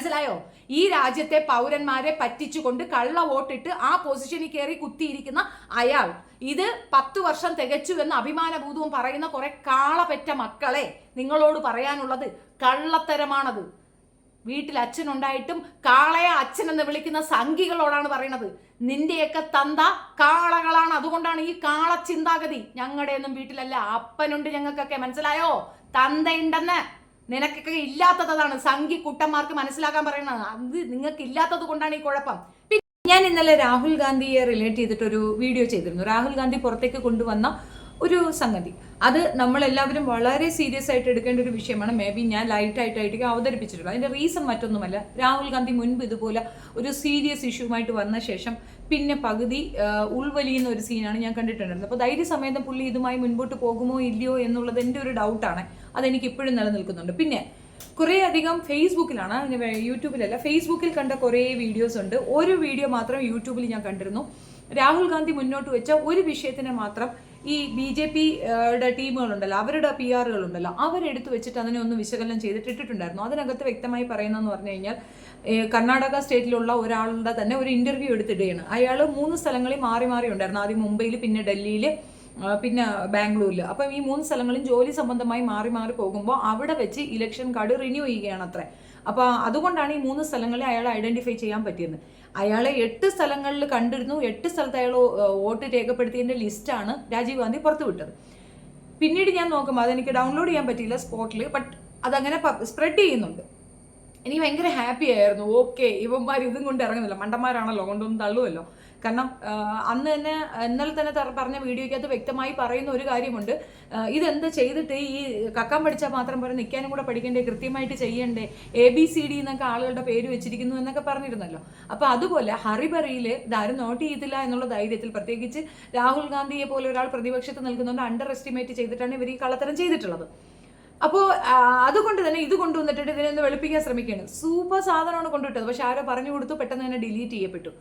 മനസ്സിലായോ? ഈ രാജ്യത്തെ പൗരന്മാരെ പറ്റിച്ചുകൊണ്ട് കള്ള വോട്ടിട്ട് ആ പൊസിഷനിൽ കയറി കുത്തിയിരിക്കുന്ന അയാൾ ഇത് 10 വർഷം തികച്ചു എന്ന് അഭിമാനഭൂതവും പറയുന്ന കുറെ കാളപെറ്റ മക്കളെ, നിങ്ങളോട് പറയാനുള്ളത് കള്ളത്തരമാണത്. വീട്ടിൽ അച്ഛനുണ്ടായിട്ടും കാളയെ അച്ഛൻ എന്ന് വിളിക്കുന്ന സംഘികളോടാണ് പറയുന്നത്. നിന്റെയൊക്കെ തന്ത കാളകളാണ്. അതുകൊണ്ടാണ് ഈ കാള ചിന്താഗതി. ഞങ്ങളുടെ ഒന്നും വീട്ടിലല്ല, അപ്പനുണ്ട് ഞങ്ങൾക്കൊക്കെ. മനസ്സിലായോ? തന്തയുണ്ടെന്ന് നിനക്കൊക്കെ ഇല്ലാത്തതാണ് സംഘി കുട്ടന്മാർക്ക് മനസ്സിലാക്കാൻ പറയുന്നത്. അത് നിങ്ങൾക്ക് ഇല്ലാത്തത് കൊണ്ടാണ് ഈ കുഴപ്പം. ഞാൻ ഇന്നലെ രാഹുൽ ഗാന്ധിയെ റിലേറ്റ് ചെയ്തിട്ടൊരു വീഡിയോ ചെയ്തിരുന്നു. രാഹുൽ ഗാന്ധി പുറത്തേക്ക് കൊണ്ടുവന്ന ഒരു സംഗതി, അത് നമ്മളെല്ലാവരും വളരെ സീരിയസ് ആയിട്ട് എടുക്കേണ്ട ഒരു വിഷയമാണ്. മേ ബി ഞാൻ ലൈറ്റായിട്ടായിരിക്കും അവതരിപ്പിച്ചിട്ടുള്ളത്. അതിൻ്റെ റീസൺ മറ്റൊന്നുമല്ല, രാഹുൽ ഗാന്ധി മുൻപ് ഇതുപോലെ ഒരു സീരിയസ് ഇഷ്യൂമായിട്ട് വന്ന ശേഷം പിന്നെ പകുതി ഉൾവലിയുന്ന ഒരു സീനാണ് ഞാൻ കണ്ടിട്ടുണ്ടായിരുന്നത്. അപ്പോൾ ധൈര്യസമേതം പുള്ളി ഇതുമായി മുൻപോട്ട് പോകുമോ ഇല്ലയോ എന്നുള്ളത് എൻ്റെ ഒരു ഡൗട്ടാണ്. അതെനിക്ക് ഇപ്പോഴും നിലനിൽക്കുന്നുണ്ട്. പിന്നെ കുറേ അധികം ഫേസ്ബുക്കിലാണ്, യൂട്യൂബിലല്ല, ഫേസ്ബുക്കിൽ കണ്ട കുറേ വീഡിയോസ് ഉണ്ട്. ഒരു വീഡിയോ മാത്രം യൂട്യൂബിൽ ഞാൻ കണ്ടിരുന്നു. രാഹുൽ ഗാന്ധി മുന്നോട്ട് വെച്ച ഒരു വിഷയത്തിനെ മാത്രം ഈ BJP-യുടെ ടീമുകളുണ്ടല്ലോ, അവരുടെ PR-കളുണ്ടല്ലോ, അവരെടുത്ത് വെച്ചിട്ട് അതിനെ ഒന്ന് വിശകലനം ചെയ്തിട്ടിട്ടുണ്ടായിരുന്നു. അതിനകത്ത് വ്യക്തമായി പറയുന്നതെന്ന് പറഞ്ഞു കഴിഞ്ഞാൽ, കർണാടക സ്റ്റേറ്റിലുള്ള ഒരാളുടെ തന്നെ ഒരു ഇന്റർവ്യൂ എടുത്തിടുകയാണ്. അയാൾ 3 സ്ഥലങ്ങളിൽ മാറി മാറി ഉണ്ടായിരുന്നു. ആദ്യം മുംബൈയിൽ, പിന്നെ ഡൽഹിയിൽ, പിന്നെ ബാംഗ്ലൂരിൽ. അപ്പം ഈ 3 സ്ഥലങ്ങളും ജോലി സംബന്ധമായി മാറി മാറി പോകുമ്പോൾ അവിടെ വെച്ച് ഇലക്ഷൻ കാർഡ് റിന്യൂ ചെയ്യുകയാണ് അത്രേ. അപ്പോൾ അതുകൊണ്ടാണ് ഈ 3 സ്ഥലങ്ങളെ അയാളെ ഐഡന്റിഫൈ ചെയ്യാൻ പറ്റിയത്. അയാളെ 8 സ്ഥലങ്ങളിൽ കണ്ടിരുന്നു. 8 സ്ഥലത്ത് അയാൾ വോട്ട് രേഖപ്പെടുത്തിയതിൻ്റെ ലിസ്റ്റാണ് രാജീവ് ഗാന്ധി പുറത്തുവിട്ടത്. പിന്നീട് ഞാൻ നോക്കുമ്പോൾ അതെനിക്ക് ഡൗൺലോഡ് ചെയ്യാൻ പറ്റിയില്ല സ്പോട്ടിൽ, ബട്ട് അതങ്ങനെ സ്പ്രെഡ് ചെയ്യുന്നുണ്ട്. എനിക്ക് ഭയങ്കര ഹാപ്പി ആയിരുന്നു. ഓക്കെ, ഇവന്മാർ ഇതും കൊണ്ട് ഇറങ്ങുന്നില്ല, മണ്ടന്മാരാണല്ലോ, കൊണ്ടൊന്നും തള്ളുമല്ലോ. കാരണം അന്ന് തന്നെ ഇന്നലെ തന്നെ പറഞ്ഞ വീഡിയോയ്ക്കകത്ത് വ്യക്തമായി പറയുന്ന ഒരു കാര്യമുണ്ട്. ഇതെന്ത് ചെയ്തിട്ട് ഈ കക്കാൻ പഠിച്ചാൽ മാത്രം പോലെ നിൽക്കാനും കൂടെ പഠിക്കണ്ടേ, കൃത്യമായിട്ട് ചെയ്യണ്ടേ, ABCD എന്നൊക്കെ ആളുകളുടെ പേര് വെച്ചിരിക്കുന്നു എന്നൊക്കെ പറഞ്ഞിരുന്നല്ലോ. അപ്പോൾ അതുപോലെ ഹറിബറിയിൽ ഇതാരും നോട്ട് ചെയ്തില്ല എന്നുള്ള ധൈര്യത്തിൽ, പ്രത്യേകിച്ച് രാഹുൽ ഗാന്ധിയെ പോലെ ഒരാൾ പ്രതിപക്ഷത്ത് നിൽക്കുന്നുണ്ട്, അണ്ടർ എസ്റ്റിമേറ്റ് ചെയ്തിട്ടാണ് ഇവർ ഈ കള്ളത്തരം ചെയ്തിട്ടുള്ളത്. അപ്പോൾ അതുകൊണ്ട് തന്നെ ഇത് കൊണ്ടുവന്നിട്ട് ഇതിനൊന്ന് വെളുപ്പിക്കാൻ ശ്രമിക്കുകയാണ്. സൂപ്പർ സാധനമാണ് കൊണ്ടുവിട്ടത്, പക്ഷെ ആരോ പറഞ്ഞു കൊടുത്തു, പെട്ടെന്ന് തന്നെ ഡിലീറ്റ് ചെയ്യപ്പെട്ടു.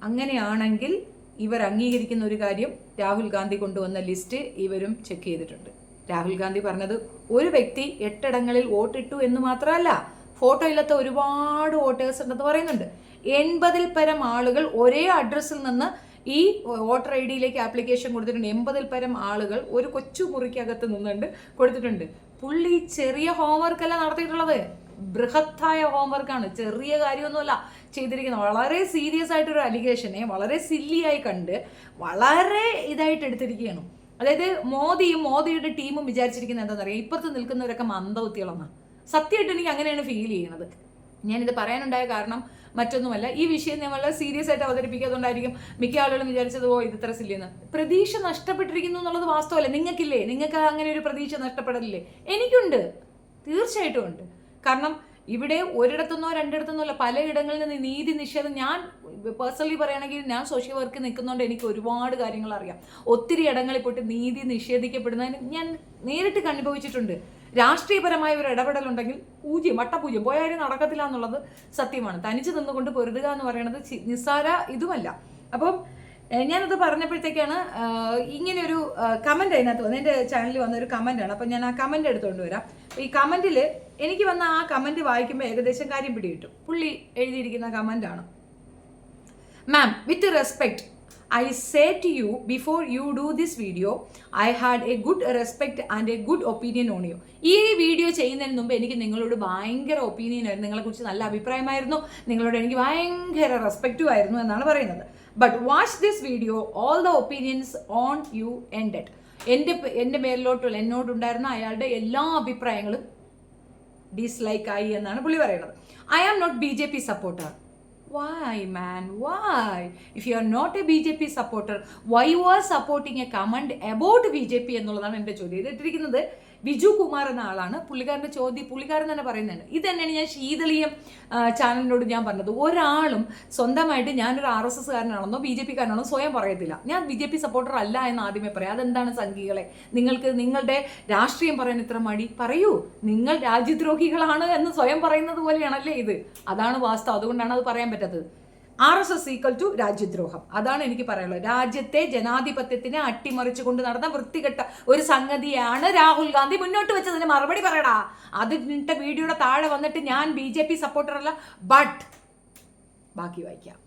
അങ്ങനെയാണെങ്കിൽ ഇവർ അംഗീകരിക്കുന്ന ഒരു കാര്യം, രാഹുൽ ഗാന്ധി കൊണ്ടുവന്ന ലിസ്റ്റ് ഇവരും ചെക്ക് ചെയ്തിട്ടുണ്ട്. രാഹുൽ ഗാന്ധി പറഞ്ഞത് ഒരു വ്യക്തി 8 ഇടങ്ങളിൽ വോട്ടിട്ടു എന്ന് മാത്രമല്ല, ഫോട്ടോ ഇല്ലാത്ത ഒരുപാട് വോട്ടേഴ്സ് ഉണ്ടെന്ന് പറയുന്നുണ്ട്. 80-ൽ പരം ആളുകൾ ഒരേ അഡ്രസ്സിൽ നിന്ന് ഈ വോട്ടർ ID-യിലേക്ക് ആപ്ലിക്കേഷൻ കൊടുത്തിട്ടുണ്ട്. 80-ൽ പരം ആളുകൾ ഒരു കൊച്ചു മുറിക്കകത്ത് നിന്നുകൊണ്ട് കൊടുത്തിട്ടുണ്ട്. പുള്ളി ചെറിയ ഹോംവർക്കല്ല നടത്തിയിട്ടുള്ളത്, ബൃഹത്തായ ഹോംവർക്കാണ്, ചെറിയ കാര്യമൊന്നുമല്ല ചെയ്തിരിക്കുന്നത്. വളരെ സീരിയസ് ആയിട്ടൊരു അലിഗേഷനെ വളരെ സില്ലിയായി കണ്ട് വളരെ ഇതായിട്ട് എടുത്തിരിക്കുകയാണ്. അതായത് മോദിയുടെ ടീമും വിചാരിച്ചിരിക്കുന്നത് എന്താണെന്നറിയാം, ഇപ്പുറത്ത് നിൽക്കുന്നവരൊക്കെ മന്ദബുദ്ധികളെന്നാണ്. സത്യമായിട്ട് എനിക്ക് അങ്ങനെയാണ് ഫീൽ ചെയ്യുന്നത്. ഞാനിത് പറയാനുണ്ടായ കാരണം മറ്റൊന്നുമല്ല, ഈ വിഷയം ഞാൻ വളരെ സീരിയസ് ആയിട്ട് അവതരിപ്പിക്കാതുകൊണ്ടായിരിക്കും മിക്ക ആളുകളും വിചാരിച്ചത് ഇത് ഇത്ര സില്ലിയെന്ന്. പ്രതീക്ഷ നഷ്ടപ്പെട്ടിരിക്കുന്നു എന്നുള്ളത് വാസ്തവമല്ല. നിങ്ങൾക്കില്ലേ? നിങ്ങൾക്ക് അങ്ങനെ ഒരു പ്രതീക്ഷ നഷ്ടപ്പെടലില്ലേ? എനിക്കുണ്ട്, തീർച്ചയായിട്ടും ഉണ്ട്. കാരണം ഇവിടെ ഒരിടത്തുനിന്നോ രണ്ടിടത്തുനിന്നോ അല്ല, പലയിടങ്ങളിൽ നിന്ന് നീതി നിഷേധം. ഞാൻ പേഴ്സണലി പറയുകയാണെങ്കിൽ ഞാൻ സോഷ്യൽ വർക്ക് നിൽക്കുന്നതുകൊണ്ട് എനിക്ക് ഒരുപാട് കാര്യങ്ങൾ അറിയാം. ഒത്തിരി ഇടങ്ങളിൽ പോയിട്ട് നീതി നിഷേധിക്കപ്പെടുന്നതിന് ഞാൻ നേരിട്ട് അനുഭവിച്ചിട്ടുണ്ട്. രാഷ്ട്രീയപരമായ ഒരു ഇടപെടലുണ്ടെങ്കിൽ വട്ടപൂജ്യം പോയാലും നടക്കത്തില്ല എന്നുള്ളത് സത്യമാണ്. തനിച്ച് നിന്നുകൊണ്ട് പൊരുതുക എന്ന് പറയുന്നത് നിസ്സാര ഇതുമല്ല. അപ്പം ഞാനത് പറഞ്ഞപ്പോഴത്തേക്കാണ് ഇങ്ങനെ ഒരു കമൻറ്റ് അതിനകത്ത് വന്നത്. എൻ്റെ ചാനലിൽ വന്നൊരു കമൻറ്റാണ്. അപ്പം ഞാൻ ആ കമൻറ്റ് എടുത്തുകൊണ്ട് വരാം. ഈ കമൻറ്റിൽ എനിക്ക് വന്ന ആ കമൻറ്റ് വായിക്കുമ്പോൾ ഏകദേശം കാര്യം പിടികിട്ടും. പുള്ളി എഴുതിയിരിക്കുന്ന കമൻറ്റാണ്: ma'am, with respect, I say to you, before you do this video, I had a good respect and a good opinion on you. ഈ വീഡിയോ ചെയ്യുന്നതിന് മുമ്പ് എനിക്ക് നിങ്ങളോട് ഭയങ്കര ഒപ്പീനിയൻ ആയിരുന്നു, നിങ്ങളെക്കുറിച്ച് നല്ല അഭിപ്രായമായിരുന്നു, നിങ്ങളോട് എനിക്ക് ഭയങ്കര റെസ്പെക്റ്റും ആയിരുന്നു എന്നാണ് പറയുന്നത്. But watch this video, all the opinions on you ended. എൻ്റെ മേലിലോട്ടുള്ള എന്നോടുണ്ടായിരുന്ന അയാളുടെ എല്ലാ അഭിപ്രായങ്ങളും ഡിസ്ലൈക്ക് ആയി എന്നാണ് പുള്ളി പറയുന്നത്. I am not BJP supporter. Why, man? Why? If you are not a BJP supporter, why you are supporting a comment about BJP എന്നുള്ളതാണ് എൻ്റെ ചോദ്യം. ഇതിട്ടിരിക്കുന്നത് വിജു കുമാർ എന്ന ആളാണ്. പുള്ളിക്കാരൻ്റെ ചോദ്യം പുള്ളിക്കാരൻ തന്നെ പറയുന്നുണ്ട്. ഇത് തന്നെയാണ് ഞാൻ ശീതളീയം ചാനലിനോട് ഞാൻ പറഞ്ഞത്. ഒരാളും സ്വന്തമായിട്ട് ഞാനൊരു RSS കാരനാണെന്നോ BJP കാരനാണോ സ്വയം പറയത്തില്ല. ഞാൻ BJP സപ്പോർട്ടർ അല്ല എന്ന് ആദ്യമേ പറയാം. അതെന്താണ് സംഘികളെ? നിങ്ങൾക്ക് നിങ്ങളുടെ രാഷ്ട്രീയം പറയാൻ ഇത്ര മടി? പറയൂ, നിങ്ങൾ രാജ്യദ്രോഹികളാണ് എന്ന് സ്വയം പറയുന്നത് പോലെയാണല്ലേ ഇത്. അതാണ് വാസ്തവം. അതുകൊണ്ടാണ് അത് പറയാൻ പറ്റാത്തത്. RSS ഈക്വൽ ടു രാജ്യദ്രോഹം. അതാണ് എനിക്ക് പറയാനുള്ളത്. രാജ്യത്തെ ജനാധിപത്യത്തിനെ അട്ടിമറിച്ചുകൊണ്ട് നടന്ന വൃത്തികെട്ട ഒരു സംഗതിയാണ് രാഹുൽ ഗാന്ധി മുന്നോട്ട് വെച്ചതിന് മറുപടി പറയടാ. അതിന്റെ വീഡിയോയുടെ താഴെ വന്നിട്ട് ഞാൻ BJP സപ്പോർട്ടർ അല്ല, ബട്ട് ബാക്കി വായിക്കാം.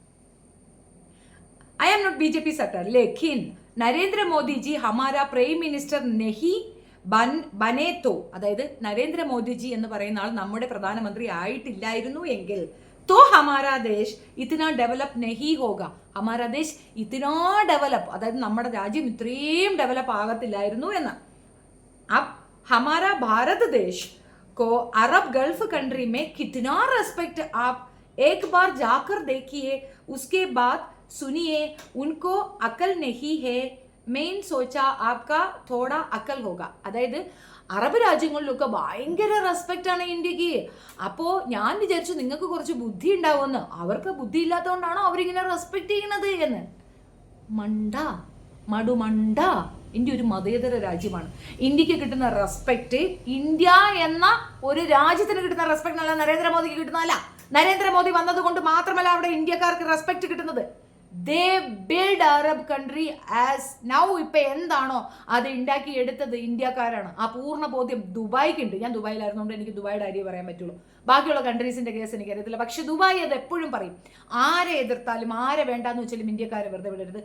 I am not BJP supporter, लेकिन नरेंद्र मोदी जी हमारा प्राइम मिनिस्टर नहीं बने तो, അതായത് നരേന്ദ്രമോദിജി എന്ന് പറയുന്ന ആൾ നമ്മുടെ പ്രധാനമന്ത്രി ആയിട്ടില്ലായിരുന്നു എങ്കിൽ तो हमारा देश इतना डेवलप नहीं होगा. हमारा देश इतना डेवलप, അതായത് നമ്മുടെ രാജ്യം ഇത്രയും ഡെവലപ്പ് ആകത്തില്ലായിരുന്നു എന്ന്. अब हमारा भारत देश को अरब गल्फ कंट्री में कितना रेस्पेक्ट आप एक बार जाकर देखिए, उसके बाद सुनिए, उनको अकल नहीं है. മെയിൻ സോച്ചാ ആപ്കാ തോടാ അക്കൽ ഹോഗ. അതായത് അറബ് രാജ്യങ്ങളിലൊക്കെ ഭയങ്കര റെസ്പെക്റ്റ് ആണ് ഇന്ത്യക്ക്. അപ്പോൾ ഞാൻ വിചാരിച്ചു നിങ്ങൾക്ക് കുറച്ച് ബുദ്ധി ഉണ്ടാവുമെന്ന്. അവർക്ക് ബുദ്ധി ഇല്ലാത്തതുകൊണ്ടാണോ അവരിങ്ങനെ റെസ്പെക്ട് ചെയ്യണത് എന്ന്. മടുമണ്ട. ഇന്ത്യ ഒരു മതേതര രാജ്യമാണ്. ഇന്ത്യക്ക് കിട്ടുന്ന റെസ്പെക്ട് ഇന്ത്യ എന്ന ഒരു രാജ്യത്തിന് കിട്ടുന്ന റെസ്പെക്ട് അല്ല നരേന്ദ്രമോദിക്ക് കിട്ടുന്നതല്ല. നരേന്ദ്രമോദി വന്നത് കൊണ്ട് മാത്രമല്ല അവിടെ ഇന്ത്യക്കാർക്ക് റെസ്പെക്ട് കിട്ടുന്നത്. They build Arab country as now. ഇപ്പൊ എന്താണോ അത് ഉണ്ടാക്കി എടുത്തത് ഇന്ത്യക്കാരാണ്. ആ പൂർണ്ണ ബോധ്യം ദുബായിക്ക് ഉണ്ട്. ഞാൻ ദുബായിലായിരുന്നുകൊണ്ട് എനിക്ക് ദുബായിയുടെ കാര്യം പറയാൻ പറ്റുള്ളൂ. ബാക്കിയുള്ള കൺട്രീസിന്റെ കേസ് എനിക്കറിയത്തില്ല. പക്ഷെ ദുബായ് അത് എപ്പോഴും പറയും, ആരെ എതിർത്താലും ആരെ വേണ്ടാന്ന് വെച്ചാലും ഇന്ത്യക്കാരെ വെറുതെ വിടരുത്,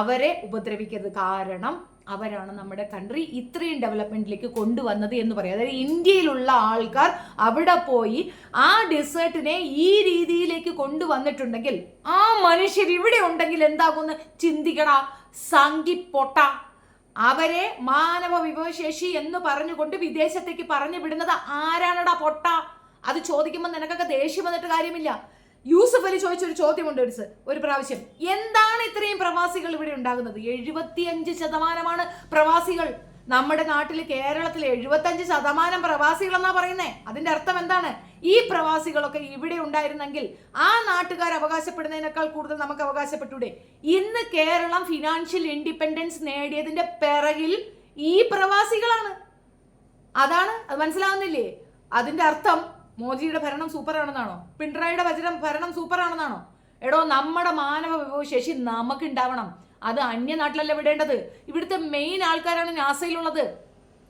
അവരെ ഉപദ്രവിക്കരുത്. കാരണം അവരാണ് നമ്മുടെ കൺട്രി ഇത്രയും ഡെവലപ്മെന്റിലേക്ക് കൊണ്ടുവന്നത് എന്ന് പറയും. അതായത് ഇന്ത്യയിലുള്ള ആൾക്കാർ അവിടെ പോയി ആ ഡിസേർട്ടിനെ ഈ രീതിയിലേക്ക് കൊണ്ടുവന്നിട്ടുണ്ടെങ്കിൽ ആ മനുഷ്യർ ഇവിടെ ഉണ്ടെങ്കിൽ എന്താകുമെന്ന് ചിന്തിക്കടാ സംഘി പൊട്ട. അവരെ മാനവ വിഭവശേഷി എന്ന് പറഞ്ഞുകൊണ്ട് വിദേശത്തേക്ക് പറഞ്ഞു വിടുന്നത് ആരാണടാ പൊട്ട? അത് ചോദിക്കുമ്പോൾ നിനക്കൊക്കെ ദേഷ്യം വന്നിട്ട് കാര്യമില്ല. യൂസഫ് അലി ചോദിച്ചൊരു ചോദ്യമുണ്ട് ഒരു പ്രാവശ്യം, എന്താണ് ഇത്രയും പ്രവാസികൾ ഇവിടെ ഉണ്ടാകുന്നത്? 75% പ്രവാസികൾ. നമ്മുടെ നാട്ടിൽ കേരളത്തിൽ 75% പ്രവാസികൾ എന്നാ പറയുന്നേ. അതിന്റെ അർത്ഥം എന്താണ്? ഈ പ്രവാസികളൊക്കെ ഇവിടെ ഉണ്ടായിരുന്നെങ്കിൽ ആ നാട്ടുകാർ അവകാശപ്പെടുന്നതിനേക്കാൾ കൂടുതൽ നമുക്ക് അവകാശപ്പെട്ടൂടെ? ഇന്ന് കേരളം ഫിനാൻഷ്യൽ ഇൻഡിപെൻഡൻസ് നേടിയതിന്റെ പിറകിൽ ഈ പ്രവാസികളാണ്. അതാണ്, അത് മനസ്സിലാവുന്നില്ലേ? അതിന്റെ അർത്ഥം മോദിയുടെ ഭരണം സൂപ്പർ ആണെന്നാണോ? പിണറായിയുടെ ഭരണം സൂപ്പർ ആണെന്നാണോ? എടോ, നമ്മുടെ മാനവ വിഭവശേഷി നമുക്ക് ഉണ്ടാവണം. അത് അന്യനാട്ടിലല്ല വിടേണ്ടത്. ഇവിടുത്തെ മെയിൻ ആൾക്കാരാണ് നാസയിലുള്ളത്.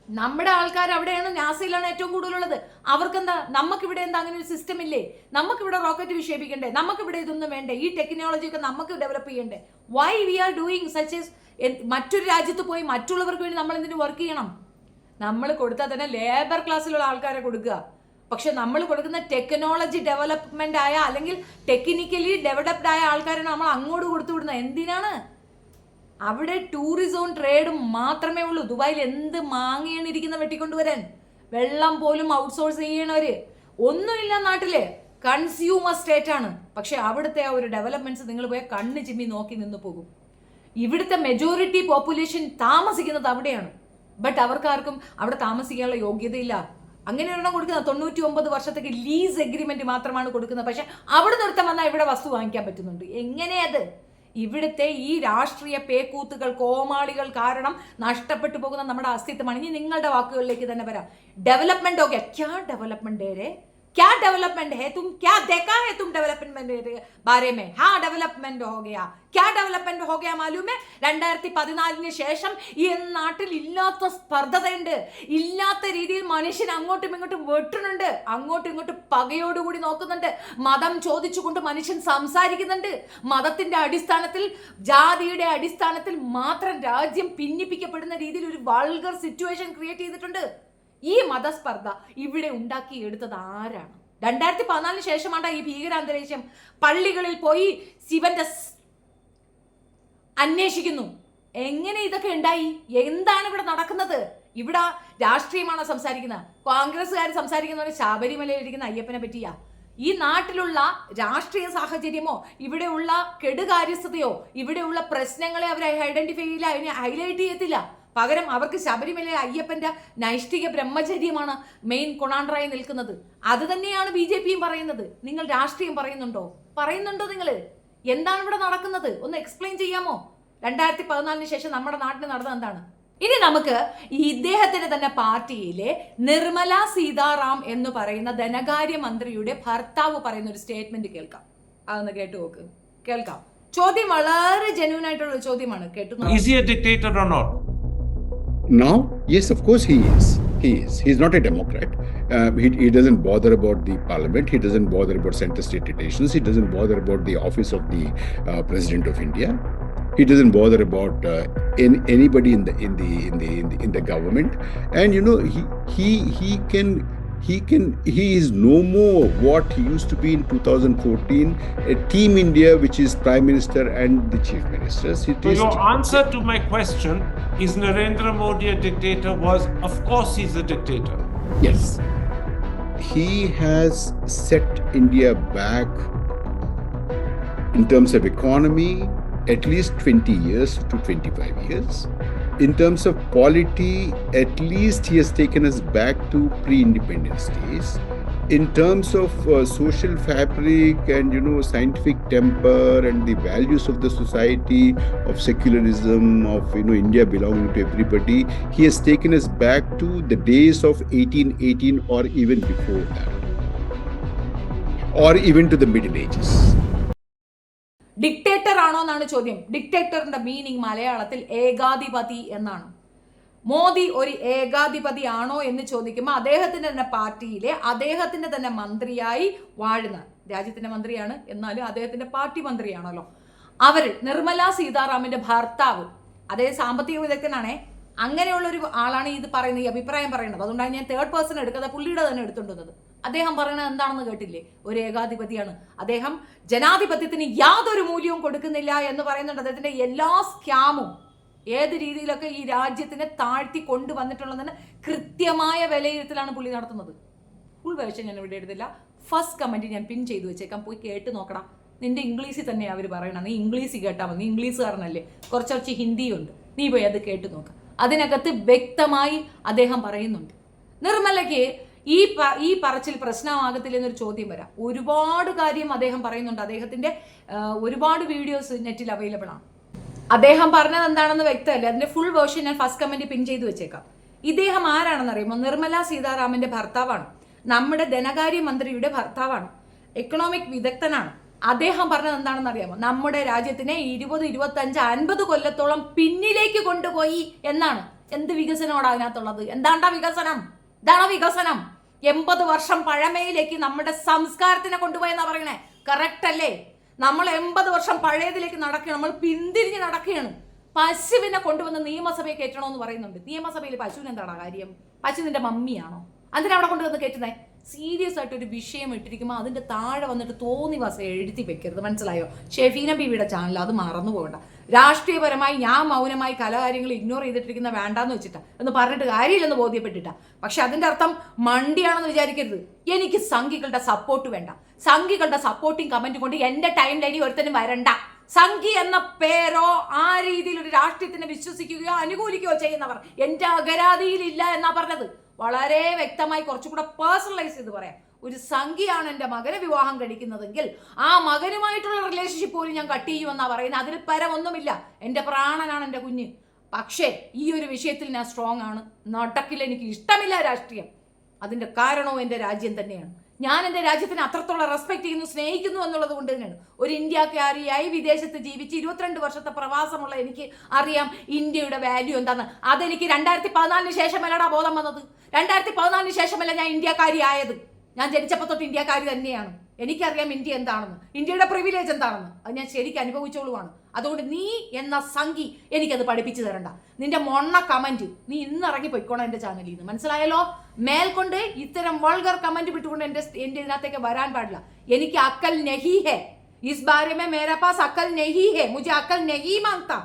നമ്മുടെ ആൾക്കാർ അവിടെയാണ്, നാസയിലാണ് ഏറ്റവും കൂടുതലുള്ളത്. അവർക്കെന്താ? നമുക്കിവിടെ എന്താ അങ്ങനെ ഒരു സിസ്റ്റം ഇല്ലേ? നമുക്കിവിടെ റോക്കറ്റ് വിക്ഷേപിക്കണ്ടേ? നമുക്കിവിടെ ഇതൊന്നും വേണ്ടേ? ഈ ടെക്നോളജി ഒക്കെ നമുക്ക് ഡെവലപ്പ് ചെയ്യണ്ടേ? Why we are doing such as? മറ്റൊരു രാജ്യത്ത് പോയി മറ്റുള്ളവർക്ക് വേണ്ടി നമ്മൾ എന്തിനു വർക്ക് ചെയ്യണം? നമ്മൾ കൊടുത്താൽ തന്നെ ലേബർ ക്ലാസ്സിലുള്ള ആൾക്കാരെ കൊടുക്കുക. പക്ഷെ നമ്മൾ കൊടുക്കുന്ന ടെക്നോളജി ഡെവലപ്മെന്റ് ആയ അല്ലെങ്കിൽ ടെക്നിക്കലി ഡെവലപ്ഡ് ആയ ആൾക്കാരാണ് നമ്മൾ അങ്ങോട്ട് കൊടുത്തു വിടുന്നത്. എന്തിനാണ്? അവിടെ ടൂറിസവും ട്രേഡും മാത്രമേ ഉള്ളൂ. ദുബായിൽ എന്ത് മാങ്ങയാണ് ഇരിക്കുന്ന വെട്ടിക്കൊണ്ടുവരാൻ? വെള്ളം പോലും ഔട്ട്സോഴ്സ് ചെയ്യണവര് ഒന്നുമില്ല. നാട്ടില് കൺസ്യൂമർ സ്റ്റേറ്റ് ആണ്. പക്ഷെ അവിടുത്തെ ആ ഒരു ഡെവലപ്മെന്റ്സ് നിങ്ങൾ പോയാൽ കണ്ണ് ചിമ്മി നോക്കി നിന്ന് പോകും. ഇവിടുത്തെ മെജോറിറ്റി പോപ്പുലേഷൻ താമസിക്കുന്നത് അവിടെയാണ്. ബട്ട് അവർക്കാർക്കും അവിടെ താമസിക്കാനുള്ള യോഗ്യതയില്ല. അങ്ങനെയാണോ കൊടുക്കുന്നത്? 99 വർഷത്തേക്ക് ലീസ് എഗ്രിമെന്റ് മാത്രമാണ് കൊടുക്കുന്നത്. പക്ഷെ അവിടെ നിർത്തം വന്നാൽ ഇവിടെ വസ്തു വാങ്ങിക്കാൻ പറ്റുന്നുണ്ട്. എങ്ങനെയത്? ഇവിടുത്തെ ഈ രാഷ്ട്രീയ പേക്കൂത്തുകൾ, കോമാളികൾ കാരണം നഷ്ടപ്പെട്ടു പോകുന്ന നമ്മുടെ അസ്തിത്വമാണ്. ഇനി നിങ്ങളുടെ വാക്കുകളിലേക്ക് തന്നെ വരാം. ഡെവലപ്മെന്റ് ഓക്കെ, ക്യാ ഡെവലപ്മെന്റ് है? क्या डेवलपमेंट है? तुम क्या देखा है तुम डेवलपमेंट बारे में? हाँ, डेवलपमेंट हो गया. क्या डेवलपमेंट हो गया मालूम है? 2014 ശേഷം ഈ നാട്ടിൽ ഇല്ലാത്ത സ്പർദ്ധതയുണ്ട്. ഇല്ലാത്ത രീതിയിൽ മനുഷ്യൻ അങ്ങോട്ടും ഇങ്ങോട്ടും വെട്ടുന്നുണ്ട്. അങ്ങോട്ടും ഇങ്ങോട്ടും പകയോടുകൂടി നോക്കുന്നുണ്ട്. മതം ചോദിച്ചുകൊണ്ട് മനുഷ്യൻ സംസാരിക്കുന്നുണ്ട്. മതത്തിന്റെ അടിസ്ഥാനത്തിൽ, ജാതിയുടെ അടിസ്ഥാനത്തിൽ മാത്രം രാജ്യം ഭിന്നിപ്പിക്കപ്പെടുന്ന രീതിയിൽ ഒരു വൾഗർ സിറ്റുവേഷൻ ക്രിയേറ്റ് ചെയ്തിട്ടുണ്ട്. ഈ മതസ്പർദ്ധ ഇവിടെ ഉണ്ടാക്കിയെടുത്തത് ആരാണ്? 2014 ശേഷമാണ് ഈ ഭീകരാന്തരീക്ഷം. പള്ളികളിൽ പോയി ശിവന്റെ അന്വേഷിക്കുന്നു. എങ്ങനെ ഇതൊക്കെ ഉണ്ടായി? എന്താണ് ഇവിടെ നടക്കുന്നത്? ഇവിടെ രാഷ്ട്രീയമാണോ സംസാരിക്കുന്നത്? കോൺഗ്രസ്സുകാർ സംസാരിക്കുന്നവരെ ശബരിമലയിൽ ഇരിക്കുന്ന അയ്യപ്പനെ പറ്റിയാ? ഈ നാട്ടിലുള്ള രാഷ്ട്രീയ സാഹചര്യമോ ഇവിടെയുള്ള കെടുകാര്യസ്ഥതയോ ഇവിടെയുള്ള പ്രശ്നങ്ങളെ അവർ ഐഡന്റിഫൈ ചെയ്യില്ല, അതിനെ ഹൈലൈറ്റ് ചെയ്യത്തില്ല. പകരം അവർക്ക് ശബരിമല അയ്യപ്പന്റെ നൈഷ്ഠിക ബ്രഹ്മചര്യമാണ് മെയിൻ കൊണാണ്ടറായി നിൽക്കുന്നത്. അത് തന്നെയാണ് BJPയും പറയുന്നത്. നിങ്ങൾ രാഷ്ട്രീയം പറയുന്നുണ്ടോ? നിങ്ങൾ എന്താണ് ഇവിടെ നടക്കുന്നത്? ഒന്ന് എക്സ്പ്ലെയിൻ ചെയ്യാമോ? 2014 ശേഷം നമ്മുടെ നാട്ടിൽ നടന്നത് എന്താണ്? ഇനി നമുക്ക് ഇദ്ദേഹത്തിന്റെ തന്നെ പാർട്ടിയിലെ നിർമ്മല സീതാറാം എന്ന് പറയുന്ന ധനകാര്യമന്ത്രിയുടെ ഭർത്താവ് പറയുന്ന ഒരു സ്റ്റേറ്റ്മെന്റ് കേൾക്കാം. അതൊന്ന് കേട്ടു നോക്ക്. കേൾക്കാം. ചോദ്യം വളരെ ജെന്യൂൻ ആയിട്ടുള്ള ചോദ്യമാണ്. കേട്ടു. Is he a dictator or not? Now, yes, of course he is. He's not a Democrat. He doesn't bother about the parliament. He doesn't bother about center state relations. He doesn't bother about the office of the president of India. He doesn't bother about anybody in the government. And you know, he is no more what he used to be in 2014, a Team India, which is Prime Minister and the Chief Ministers. So your answer to my question, is Narendra Modi a dictator, was of course he's a dictator. Yes. He has set India back in terms of economy at least 20 years to 25 years. In terms of polity, at least he has taken us back to pre-independence days. In terms of social fabric and, you know, scientific temper and the values of the society, of secularism, of, you know, India belonging to everybody, he has taken us back to the days of 1818 or even before that, or even to the Middle Ages. Dictator ആണോ എന്നാണ് ചോദ്യം. ഡിക്റ്റേറ്ററിന്റെ meaning മലയാളത്തിൽ ഏകാധിപതി എന്നാണ്. മോദി ഒരു ഏകാധിപതി ആണോ എന്ന് ചോദിക്കുമ്പോൾ അദ്ദേഹത്തിന്റെ തന്നെ പാർട്ടിയിലെ അദ്ദേഹത്തിന്റെ തന്നെ മന്ത്രിയായി വാഴുന്ന, രാജ്യത്തിന്റെ മന്ത്രിയാണ് എന്നാലും അദ്ദേഹത്തിന്റെ പാർട്ടി മന്ത്രിയാണല്ലോ അവർ, നിർമ്മല സീതാറാമിന്റെ ഭർത്താവ്, അദ്ദേഹം സാമ്പത്തിക വിദഗ്ധനാണേ, അങ്ങനെയുള്ളൊരു ആളാണ് ഇത് പറയുന്നത്, ഈ അഭിപ്രായം പറയുന്നത്. അതുകൊണ്ടാണ് ഞാൻ തേർഡ് പേഴ്സൺ എടുക്കാതെ പുള്ളിയുടെ തന്നെ എടുത്തുകൊണ്ടത്. അദ്ദേഹം പറയുന്നത് എന്താണെന്ന് കേട്ടില്ലേ? ഒരു ഏകാധിപതിയാണ് അദ്ദേഹം. ജനാധിപത്യത്തിന് യാതൊരു മൂല്യവും കൊടുക്കുന്നില്ല എന്ന് പറയുന്നുണ്ട്. അദ്ദേഹത്തിന്റെ എല്ലാ സ്കാമും ഏത് രീതിയിലൊക്കെ ഈ രാജ്യത്തിനെ താഴ്ത്തി കൊണ്ടുവന്നിട്ടുള്ളതിന് കൃത്യമായ വിലയിരുത്തലാണ് പുള്ളി നടത്തുന്നത്. ഫുൾ വേർഷൻ ഞാൻ ഇവിടെ എടുത്തില്ല, ഫസ്റ്റ് കമന്റ് ഞാൻ പിൻ ചെയ്തു വെച്ചേക്കാം, പോയി കേട്ട് നോക്കണം. നിന്റെ ഇംഗ്ലീഷിൽ തന്നെയാണ് അവർ പറയണം, നീ ഇംഗ്ലീഷ് കേട്ടാൽ മതി, നീ ഇംഗ്ലീഷുകാരനല്ലേ, കുറച്ച് ഹിന്ദിയുണ്ട്, നീ പോയി അത് കേട്ട് നോക്കാം. അതിനകത്ത് വ്യക്തമായി അദ്ദേഹം പറയുന്നുണ്ട്. നിർമ്മലയ്ക്ക് ഈ പറച്ചിൽ പ്രശ്നമാകത്തില്ല എന്നൊരു ചോദ്യം വരാം. ഒരുപാട് കാര്യം അദ്ദേഹം പറയുന്നുണ്ട്. അദ്ദേഹത്തിന്റെ ഒരുപാട് വീഡിയോസ് നെറ്റിൽ അവൈലബിൾ ആണ്. അദ്ദേഹം പറഞ്ഞത് എന്താണെന്ന് വ്യക്തമല്ല. അതിന്റെ ഫുൾ വേർഷൻ ഞാൻ ഫസ്റ്റ് കമന്റ് പിൻ ചെയ്തു വെച്ചേക്കാം. ഇദ്ദേഹം ആരാണെന്ന് അറിയുമോ? നിർമ്മല സീതാറാമിന്റെ ഭർത്താവാണ്, നമ്മുടെ ധനകാര്യ മന്ത്രിയുടെ ഭർത്താവാണ്, എക്കണോമിക് വിദഗ്ധനാണ്. അദ്ദേഹം പറഞ്ഞത് എന്താണെന്ന് അറിയാമോ? നമ്മുടെ രാജ്യത്തിനെ 20, 25, 50 കൊല്ലത്തോളം പിന്നിലേക്ക് കൊണ്ടുപോയി എന്നാണ്. എന്ത് വികസനമാണ് അതിനകത്തുള്ളത്? എന്താണ്ടാ വികസനം? ഇതാണോ വികസനം? 80 വർഷം പഴമയിലേക്ക് നമ്മുടെ സംസ്കാരത്തിനെ കൊണ്ടുപോയെന്നാ പറയണേ. കറക്റ്റ് അല്ലേ? നമ്മൾ 80 വർഷം പഴയതിലേക്ക് നടക്കുകയാണ്, നമ്മൾ പിന്തിരിഞ്ഞ് നടക്കുകയാണ്. പശുവിനെ കൊണ്ടുവന്ന് നിയമസഭയെ കയറ്റണമെന്ന് പറയുന്നുണ്ട്. നിയമസഭയിൽ പശുവിന് എന്താണ് കാര്യം? പശു നിന്റെ മമ്മിയാണോ? അതിനെ അവിടെ കൊണ്ടുവന്ന് കയറ്റുന്നേ? സീരിയസ് ആയിട്ട് ഒരു വിഷയം ഇട്ടിരിക്കുമ്പോൾ അതിന്റെ താഴെ വന്നിട്ട് തോന്നിവാസം എഴുതി വെക്കരുത്, മനസ്സിലായോ? ഷെഫീന ബീവിയുടെ ചാനൽ, അത് മറന്നു പോകണ്ട. രാഷ്ട്രീയപരമായി ഞാൻ മൗനമായി കലാകാര്യങ്ങൾ ഇഗ്നോർ ചെയ്തിട്ടിരിക്കുന്ന വേണ്ടാന്ന് വെച്ചിട്ടാ, എന്ന് പറഞ്ഞിട്ട് കാര്യമില്ലെന്ന് ബോധ്യപ്പെട്ടിട്ടാ. പക്ഷെ അതിന്റെ അർത്ഥം മണ്ടിയാണെന്ന് വിചാരിക്കരുത്. എനിക്ക് സംഘികളുടെ സപ്പോർട്ട് വേണ്ട. സംഘികളുടെ സപ്പോർട്ടിങ് കമന്റ് കൊണ്ട് എന്റെ ടൈം ലൈനിൽ ഒരുത്തനും വരണ്ട. സംഘി എന്ന പേരോ ആ രീതിയിൽ ഒരു രാഷ്ട്രീയത്തിനെ വിശ്വസിക്കുകയോ അനുകൂലിക്കുകയോ ചെയ്യുന്നവർ എന്റെ അഗരാതിയിലില്ല എന്നാ പറഞ്ഞത്. വളരെ വ്യക്തമായി കുറച്ചുകൂടെ പേഴ്സണലൈസ് ചെയ്ത് പറയാം. ഒരു സംഖ്യയാണ് എൻ്റെ മകനെ വിവാഹം കഴിക്കുന്നതെങ്കിൽ ആ മകനുമായിട്ടുള്ള റിലേഷൻഷിപ്പ് പോലും ഞാൻ കട്ട് ചെയ്യുമെന്നാ പറയുന്നത്. അതിൽ പരമൊന്നുമില്ല. എൻ്റെ പ്രാണനാണ് എൻ്റെ കുഞ്ഞ്. പക്ഷേ ഈ ഒരു വിഷയത്തിൽ ഞാൻ സ്ട്രോങ് ആണ്. നടക്കില്ല, എനിക്ക് ഇഷ്ടമില്ല രാഷ്ട്രീയം. അതിൻ്റെ കാരണവും എൻ്റെ രാജ്യം തന്നെയാണ്. ഞാൻ എൻ്റെ രാജ്യത്തിന് അത്രത്തോളം റെസ്പെക്ട് ചെയ്യുന്നു, സ്നേഹിക്കുന്നു എന്നുള്ളത് കൊണ്ട് തന്നെയാണ്. ഒരു ഇന്ത്യക്കാരിയായി വിദേശത്ത് ജീവിച്ച് 22 വർഷത്തെ പ്രവാസമുള്ള എനിക്ക് അറിയാം ഇന്ത്യയുടെ വാല്യൂ എന്താണെന്ന്. അതെനിക്ക് 2014 ശേഷമല്ലടാ ബോധം വന്നത്. 2014 ശേഷമല്ല ഞാൻ ഇന്ത്യക്കാരി ആയത്. ഞാൻ ജനിച്ചപ്പോൾ തൊട്ട് ഇന്ത്യക്കാരി തന്നെയാണ്. എനിക്കറിയാം ഇന്ത്യ എന്താണെന്ന്, ഇന്ത്യയുടെ പ്രിവിലേജ് എന്താണെന്ന്. അത് ഞാൻ ശരിക്കും അനുഭവിച്ചോളുവാണ്. അതുകൊണ്ട് നീ എന്ന സംഘി എനിക്കത് പഠിപ്പിച്ചു തരണ്ട. നിന്റെ മൊണ്ണ കമന്റ് നീ ഇന്ന് ഇറങ്ങി പൊയ്ക്കോണം എൻ്റെ ചാനലിൽ നിന്ന്, മനസ്സിലായല്ലോ? മേൽക്കൊണ്ട് ഇത്തരം വൾഗർ കമന്റ് വിട്ടുകൊണ്ട് എൻ്റെ ഇതിനകത്തേക്ക് വരാൻ പാടില്ല. എനിക്ക് അക്കൽ നഹി ഹെ, is Bare may Mera pass അക്കൽ നഹി ഹെ, മുझे അക്കൽ നഹി മാംഗതാ,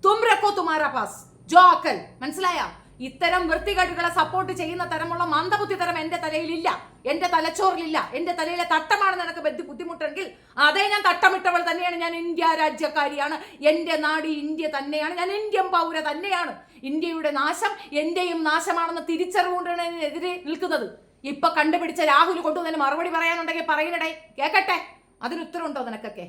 തും രഖോ തുമാരാ പാസ് ജോ അക്കൽ. മനസ്സിലായാ? ഇത്തരം വൃത്തികേടുകളെ സപ്പോർട്ട് ചെയ്യുന്ന തരമുള്ള മന്ദബുദ്ധി തരം എൻ്റെ തലയിലില്ല, എൻ്റെ തലച്ചോറിലില്ല. എൻ്റെ തലയിലെ തട്ടമാണ് നിനക്ക് ബുദ്ധിമുട്ടെങ്കിൽ അതേ ഞാൻ തട്ടമിട്ടവൾ തന്നെയാണ്. ഞാൻ ഇന്ത്യ രാജ്യക്കാരിയാണ്. എൻ്റെ നാട് ഇന്ത്യ തന്നെയാണ്. ഞാൻ ഇന്ത്യൻ പൗര തന്നെയാണ്. ഇന്ത്യയുടെ നാശം എന്റെയും നാശമാണെന്ന് തിരിച്ചറിവുകൊണ്ടാണ് ഇതിനെതിരെ നിൽക്കുന്നത്. ഇപ്പൊ കണ്ടുപിടിച്ച രാഹുൽ കൊണ്ടുവന്നതിന് മറുപടി പറയാനുണ്ടെങ്കിൽ പറയണടേ, കേക്കട്ടെ. അതിനുത്തരവുണ്ടോ നിനക്കൊക്കെ?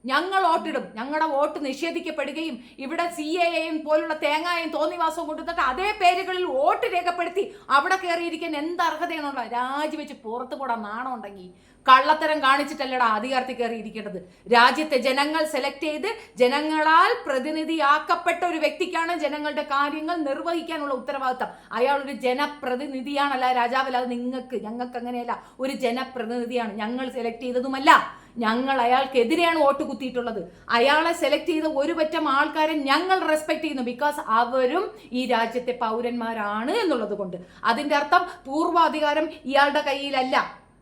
ഞങ്ങൾ വോട്ടിടും. ഞങ്ങളുടെ വോട്ട് നിഷേധിക്കപ്പെടുകയും ഇവിടെ CAA പോലുള്ള തേങ്ങായും തോന്നിവാസവും കൊണ്ടുവന്നിട്ട് അതേ പേരുകളിൽ വോട്ട് രേഖപ്പെടുത്തി അവിടെ കയറിയിരിക്കാൻ എന്ത് അർഹതയാണുള്ള? രാജിവെച്ച് പുറത്തു പോടാൻ നാണം ഉണ്ടെങ്കിൽ കള്ളത്തരം കാണിച്ചിട്ടല്ലടാ അധികാരത്തിൽ കയറിയിരിക്കേണ്ടത്. രാജ്യത്തെ ജനങ്ങൾ സെലക്ട് ചെയ്ത് ജനങ്ങളാൽ പ്രതിനിധിയാക്കപ്പെട്ട ഒരു വ്യക്തിക്കാണ് ജനങ്ങളുടെ കാര്യങ്ങൾ നിർവഹിക്കാനുള്ള ഉത്തരവാദിത്തം. അയാൾ ഒരു ജനപ്രതിനിധിയാണല്ല, രാജാവല്ല. അത് ഞങ്ങൾക്ക് അങ്ങനെയല്ല, ഒരു ജനപ്രതിനിധിയാണ്. ഞങ്ങൾ സെലക്ട് ചെയ്തതുമല്ല, ഞങ്ങൾ അയാൾക്കെതിരെയാണ് വോട്ട് കുത്തിയിട്ടുള്ളത്. അയാളെ സെലക്ട് ചെയ്ത ഒരു പറ്റം ആൾക്കാരെ ഞങ്ങൾ റെസ്പെക്ട് ചെയ്യുന്നു, ബിക്കോസ് അവരും ഈ രാജ്യത്തെ പൗരന്മാരാണ് എന്നുള്ളത് കൊണ്ട്. അതിൻ്റെ അർത്ഥം പൂർവാധികാരം ഇയാളുടെ കയ്യിലല്ല,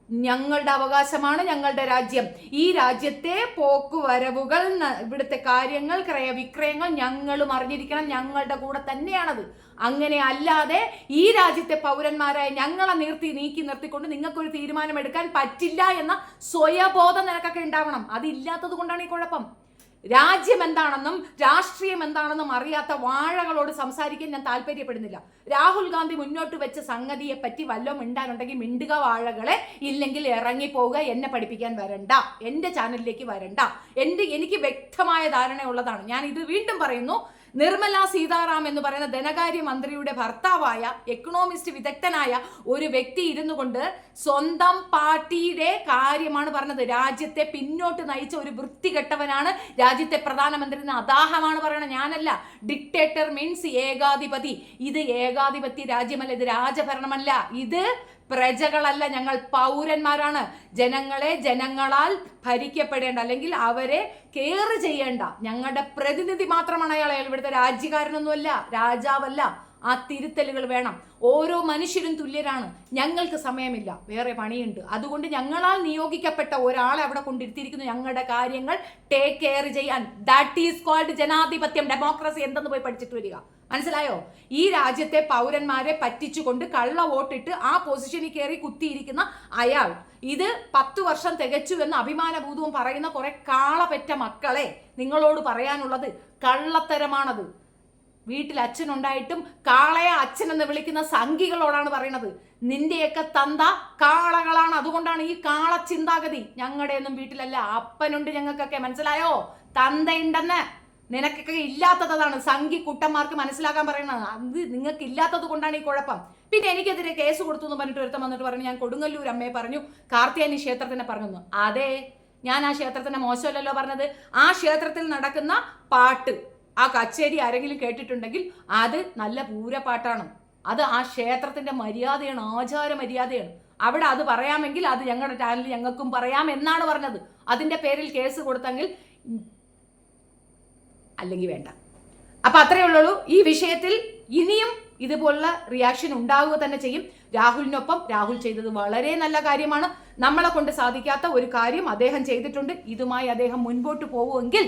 ഞങ്ങളുടെ അവകാശമാണ് ഞങ്ങളുടെ രാജ്യം. ഈ രാജ്യത്തെ പോക്കുവരവുകൾ, ഇവിടുത്തെ കാര്യങ്ങൾ, ക്രയവിക്രയങ്ങൾ ഞങ്ങളും അറിഞ്ഞിരിക്കണം, ഞങ്ങളുടെ കൂടെ തന്നെയാണത്. അങ്ങനെ അല്ലാതെ ഈ രാജ്യത്തെ പൗരന്മാരായ ഞങ്ങളെ നീക്കി നിർത്തിക്കൊണ്ട് നിങ്ങൾക്കൊരു തീരുമാനമെടുക്കാൻ പറ്റില്ല എന്ന സ്വയബോധം നിനക്കൊക്കെ ഉണ്ടാവണം. അതില്ലാത്തത് കൊണ്ടാണ് ഈ കുഴപ്പം. രാജ്യം എന്താണെന്നും രാഷ്ട്രീയം എന്താണെന്നും അറിയാത്ത വാഴകളോട് സംസാരിക്കാൻ ഞാൻ താല്പര്യപ്പെടുന്നില്ല. രാഹുൽ ഗാന്ധി മുന്നോട്ട് വെച്ച സംഗതിയെ പറ്റി വല്ലതും മിണ്ടാനുണ്ടെങ്കിൽ മിണ്ടുക വാഴകളെ, ഇല്ലെങ്കിൽ ഇറങ്ങിപ്പോവുക. എന്നെ പഠിപ്പിക്കാൻ വരണ്ട, എൻ്റെ ചാനലിലേക്ക് വരണ്ട. എനിക്ക് വ്യക്തമായ ധാരണയുള്ളതാണ്. ഞാൻ ഇത് വീണ്ടും പറയുന്നു, നിർമ്മല സീതാറാം എന്ന് പറയുന്ന ധനകാര്യ മന്ത്രിയുടെ ഭർത്താവായ എക്കണോമിസ്റ്റ് വിദഗ്ധനായ ഒരു വ്യക്തി ഇരുന്നു കൊണ്ട് സ്വന്തം പാർട്ടിയുടെ കാര്യമാണ് പറഞ്ഞത്. രാജ്യത്തെ പിന്നോട്ട് നയിച്ച ഒരു വൃത്തികെട്ടവനാണ് രാജ്യത്തെ പ്രധാനമന്ത്രി എന്ന് അദാഹമാണ് പറയണത്, ഞാനല്ല. ഡിക്റ്റേറ്റർ മീൻസ് ഏകാധിപതി. ഇത് ഏകാധിപത്യ രാജ്യമല്ല, ഇത് രാജഭരണമല്ല, ഇത് പ്രജകളല്ല, ഞങ്ങൾ പൗരന്മാരാണ്. ജനങ്ങളെ ജനങ്ങളാൽ ഭരിക്കപ്പെടേണ്ട, അല്ലെങ്കിൽ അവരെ കെയർ ചെയ്യേണ്ട ഞങ്ങളുടെ പ്രതിനിധി മാത്രമാണ് അയാൾ. ഇവിടുത്തെ രാജ്യക്കാരനൊന്നുമല്ല, രാജാവല്ല. ആ തിരുത്തലുകൾ വേണം. ഓരോ മനുഷ്യരും തുല്യരാണ്. ഞങ്ങൾക്ക് സമയമില്ല, വേറെ പണിയുണ്ട്. അതുകൊണ്ട് ഞങ്ങളാൽ നിയോഗിക്കപ്പെട്ട ഒരാളെ അവിടെ കൊണ്ടിരുത്തിയിരിക്കുന്നു ഞങ്ങളുടെ കാര്യങ്ങൾ ടേക്ക് കെയർ ചെയ്യാൻ. ദാറ്റ് ഈസ് കോൾഡ് ജനാധിപത്യം, ഡെമോക്രസി എന്തെന്ന് പോയി പഠിച്ചിട്ട് വരിക. മനസ്സിലായോ? ഈ രാജ്യത്തെ പൗരന്മാരെ പറ്റിച്ചുകൊണ്ട് കള്ള വോട്ടിട്ട് ആ പൊസിഷനിൽ കയറി കുത്തിയിരിക്കുന്ന അയാൾ, ഇത് 10 വർഷം തികച്ചു എന്ന് അഭിമാനഭൂതവും പറയുന്ന കുറെ കാളപെറ്റ മക്കളെ, നിങ്ങളോട് പറയാനുള്ളത് കള്ളത്തരമാണത്. വീട്ടിൽ അച്ഛനുണ്ടായിട്ടും കാളയെ അച്ഛൻ എന്ന് വിളിക്കുന്ന സംഘികളോടാണ് പറയണത്. നിന്റെയൊക്കെ തന്ത കാളകളാണ്, അതുകൊണ്ടാണ് ഈ കാള ചിന്താഗതി. ഞങ്ങളുടെ ഒന്നും വീട്ടിലല്ല, അപ്പനുണ്ട് ഞങ്ങൾക്കൊക്കെ. മനസ്സിലായോ? തന്തയുണ്ടെന്ന് നിനക്കൊക്കെ ഇല്ലാത്തതാണ് സംഘി കുട്ടന്മാർക്ക് മനസ്സിലാക്കാൻ പറയുന്നത്. അത് നിങ്ങൾക്ക് ഇല്ലാത്തത് കൊണ്ടാണ് ഈ കുഴപ്പം. പിന്നെ എനിക്കെതിരെ കേസ് കൊടുത്തു എന്ന് പറഞ്ഞിട്ട് ഒരുത്തം വന്നിട്ട് പറഞ്ഞു ഞാൻ കൊടുങ്ങല്ലൂർ അമ്മയെ പറഞ്ഞു, കാർത്തിയാനി ക്ഷേത്രത്തിനെ പറഞ്ഞു. അതെ, ഞാൻ ആ ക്ഷേത്രത്തിനെ മോശമല്ലല്ലോ പറഞ്ഞത്. ആ ക്ഷേത്രത്തിൽ നടക്കുന്ന പാട്ട്, ആ കച്ചേരി ആരെങ്കിലും കേട്ടിട്ടുണ്ടെങ്കിൽ അത് നല്ല പൂരപ്പാട്ടാണ്. അത് ആ ക്ഷേത്രത്തിന്റെ മര്യാദയാണ്, ആചാര മര്യാദയാണ്. അവിടെ അത് പറയാമെങ്കിൽ അത് ഞങ്ങളുടെ ചാനലിൽ ഞങ്ങൾക്കും പറയാം എന്നാണ് പറഞ്ഞത്. അതിന്റെ പേരിൽ കേസ് കൊടുത്തെങ്കിൽ, അല്ലെങ്കിൽ വേണ്ട. അപ്പൊ അത്രയേ ഉള്ളൂ. ഈ വിഷയത്തിൽ ഇനിയും ഇതുപോലുള്ള റിയാക്ഷൻ ഉണ്ടാവുക തന്നെ ചെയ്യും. രാഹുലിനൊപ്പം രാഹുൽ ചെയ്തത് വളരെ നല്ല കാര്യമാണ്. നമ്മളെ കൊണ്ട് സാധിക്കാത്ത ഒരു കാര്യം അദ്ദേഹം ചെയ്തിട്ടുണ്ട്. ഇതുമായി അദ്ദേഹം മുൻപോട്ട് പോവുമെങ്കിൽ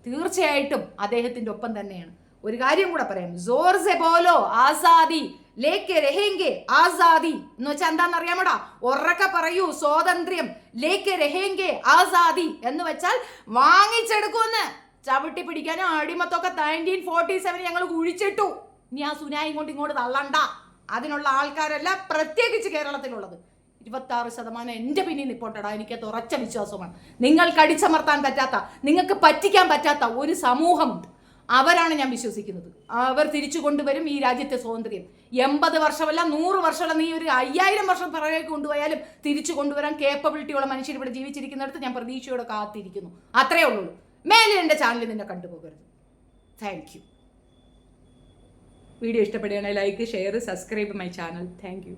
തീർച്ചയായിട്ടും അദ്ദേഹത്തിന്റെ ഒപ്പം തന്നെയാണ്. ഒരു കാര്യം കൂടെ പറയാം, ജോർ സെ ബോലോ ആസാദി ലേക്കെ രഹേങ്കെ ആസാദി എന്ന് വെച്ചാൽ എന്താണെന്ന് അറിയാമോടാ? ഉറക്കെ പറയൂ, സ്വാതന്ത്ര്യം ലേക്കെ രഹേങ്കെ ആസാദി എന്ന് വെച്ചാൽ വാങ്ങിച്ചെടുക്കുമെന്ന്. ചവിട്ടി പിടിക്കാനും അടിമത്തൊക്കെ 1947 ഞങ്ങൾ കുഴിച്ചിട്ടു. ഇനി ആ സുനായി കൊണ്ട് ഇങ്ങോട്ട് തള്ളണ്ട. അതിനുള്ള ആൾക്കാരല്ല, പ്രത്യേകിച്ച് കേരളത്തിലുള്ളത് 26% എൻ്റെ പിന്നിൽ നിൽപ്പോട്ടടാ. എനിക്കത് ഉറച്ച വിശ്വാസമാണ്. നിങ്ങൾക്ക് അടിച്ചമർത്താൻ പറ്റാത്ത, നിങ്ങൾക്ക് പറ്റിക്കാൻ പറ്റാത്ത ഒരു സമൂഹമുണ്ട്. അവരാണ് ഞാൻ വിശ്വസിക്കുന്നത്. അവർ തിരിച്ചു കൊണ്ടുവരും ഈ രാജ്യത്തെ സ്വാതന്ത്ര്യം. 80 വർഷമല്ല 100 വർഷമല്ല, നീ ഒരു 5000 വർഷം പിറകെ കൊണ്ടുപോയാലും തിരിച്ചു കൊണ്ടുവരാൻ കേപ്പബിലിറ്റിയുള്ള മനുഷ്യർ ഇവിടെ ജീവിച്ചിരിക്കുന്നിടത്ത് ഞാൻ പ്രതീക്ഷയോടെ കാത്തിരിക്കുന്നു. അത്രയേ ഉള്ളൂ. മേലെ എൻ്റെ ചാനൽ നിന്നെ കണ്ടുപോകരുത്. Thank you. വീഡിയോ ഇഷ്ടപ്പെടുകയാണെങ്കിൽ like, share, subscribe my channel. Thank U.